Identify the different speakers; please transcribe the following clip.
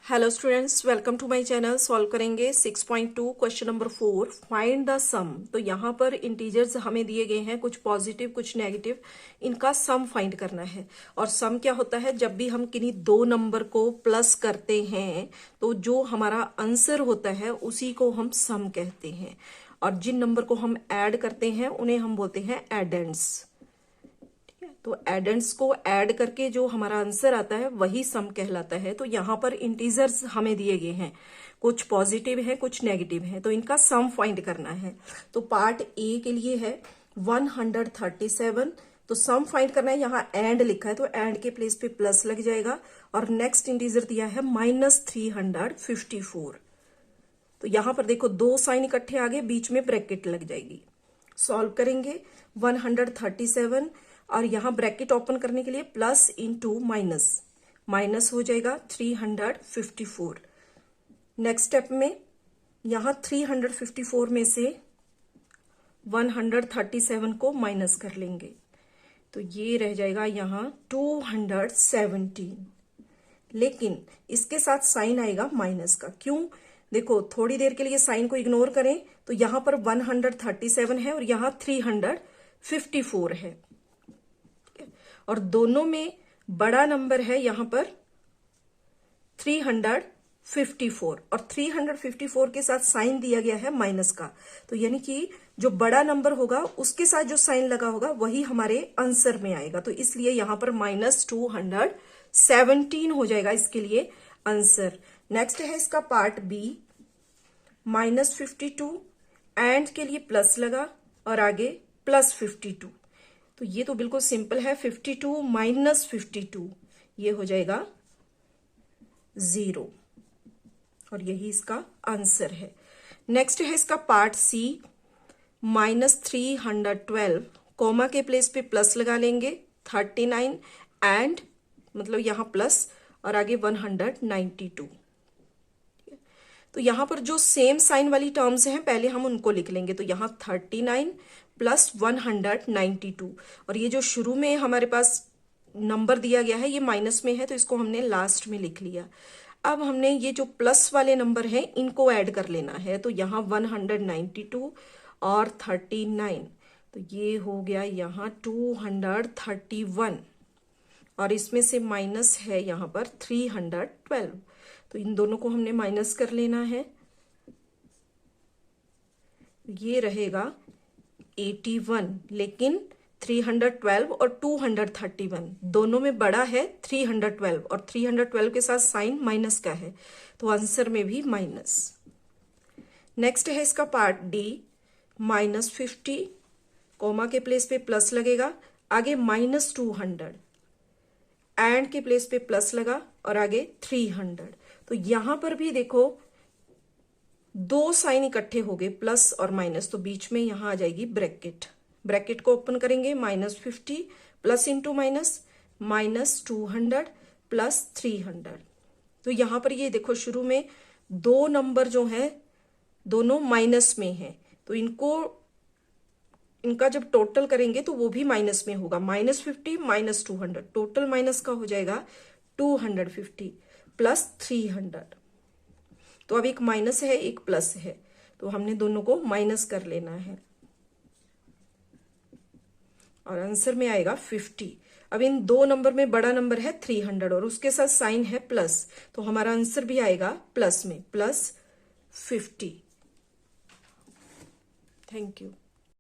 Speaker 1: Hello students, welcome to my channel. Solve करेंगे 6.2 question number 4, find the sum. तो यहाँ पर इंटीजर्स हमें दिए गए हैं, कुछ पॉजिटिव कुछ नेगेटिव, इनका सम फाइंड करना है। और सम क्या होता है, जब भी हम किन्हीं दो नंबर को प्लस करते हैं तो जो हमारा आंसर होता है उसी को हम सम कहते हैं, और जिन नंबर को हम ऐड करते हैं उन्हें हम बोलते हैं एडेंड्स। तो एडेंड्स को ऐड करके जो हमारा आंसर आता है वही सम कहलाता है। तो यहाँ पर इंटीजर्स हमें दिए गए हैं, कुछ पॉजिटिव है कुछ नेगेटिव है, तो इनका सम फाइंड करना है। तो पार्ट ए के लिए है 137। तो सम फाइंड करना है, यहाँ एंड लिखा है तो एंड के प्लेस पे प्लस लग जाएगा। और नेक्स्ट इंटीजर दिया है -354। तो यहां पर देखो दो साइन इकट्ठे आगे, बीच में ब्रैकेट लग जाएगी। सॉल्व करेंगे 137 और यहां ब्रैकेट ओपन करने के लिए प्लस इंटू माइनस, माइनस हो जाएगा 354। नेक्स्ट स्टेप में यहां 354 में से 137 को माइनस कर लेंगे, तो ये रह जाएगा यहां 217। लेकिन इसके साथ साइन आएगा माइनस का। क्यों? देखो थोड़ी देर के लिए साइन को इग्नोर करें तो यहां पर 137 है और यहां 354 है, और दोनों में बड़ा नंबर है यहां पर 354, और 354 के साथ साइन दिया गया है माइनस का। तो यानी कि जो बड़ा नंबर होगा उसके साथ जो साइन लगा होगा वही हमारे आंसर में आएगा। तो इसलिए यहां पर -217 हो जाएगा इसके लिए आंसर। नेक्स्ट है इसका पार्ट बी, -52, एंड के लिए प्लस लगा और आगे +52। तो ये तो बिल्कुल सिंपल है, 52 - 52 ये हो जाएगा 0, और यही इसका आंसर है। नेक्स्ट है इसका पार्ट सी, -312, कोमा के प्लेस पे प्लस लगा लेंगे, 39 एंड मतलब यहां प्लस और आगे 192। तो यहां पर जो सेम साइन वाली टर्म्स हैं पहले हम उनको लिख लेंगे। तो यहां 39 + 192, और ये जो शुरू में हमारे पास नंबर दिया गया है ये माइनस में है तो इसको हमने लास्ट में लिख लिया। अब हमने ये जो प्लस वाले नंबर हैं इनको ऐड कर लेना है। तो यहां 192 और 39, तो ये हो गया यहां 231, और इसमें से माइनस है यहां पर 312। तो इन दोनों को हमने माइनस कर लेना है, ये रहेगा 81। लेकिन 312 और 231 दोनों में बड़ा है 312, और 312 के साथ साइन माइनस का है तो आंसर में भी माइनस। नेक्स्ट है इसका पार्ट डी, -50, कोमा के प्लेस पे प्लस लगेगा, आगे -200, एंड के प्लेस पे प्लस लगा और आगे 300। तो यहां पर भी देखो दो साइन इकट्ठे हो गए, प्लस और माइनस, तो बीच में यहां आ जाएगी ब्रैकेट। ब्रैकेट को ओपन करेंगे, -50 प्लस इंटू माइनस, -200 + 300। तो यहां पर ये देखो शुरू में दो नंबर जो है दोनों माइनस में है, तो इनका जब टोटल करेंगे तो वो भी माइनस में होगा। -50 - 200, टोटल माइनस का हो जाएगा 250 + 300। तो अब एक माइनस है एक प्लस है, तो हमने दोनों को माइनस कर लेना है, और आंसर में आएगा 50। अब इन दो नंबर में बड़ा नंबर है 300 और उसके साथ साइन है प्लस, तो हमारा आंसर भी आएगा प्लस में, +50। Thank you.